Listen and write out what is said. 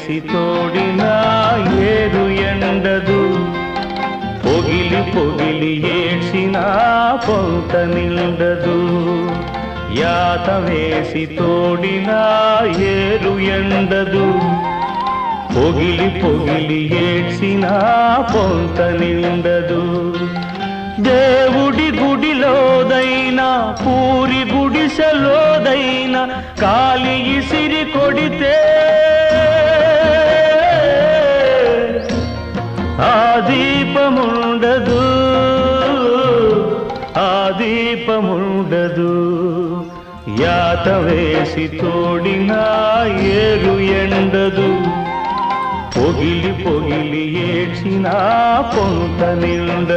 వేసి తోడిన ఏరు ఎండదు, పొగిలి పొగిలి ఏడ్చిన పొంత నిండదు. యాత వేసి తోడిన ఏరు ఎండదు, పొగిలి పొగిలి ఏడ్చిన పొంత నిండదు. దేవుడి గుడిలోదైనా పూరి గుడిసెలోదైనా కాలి ఇసిరి కొడితే ఆ దీపముండదు, ఆ దీపముండదు. యాత వేసి తోడిన ఏరు ఎండదు, పొగిలి పొగిలి ఏడ్చిన పొంత నిండదు.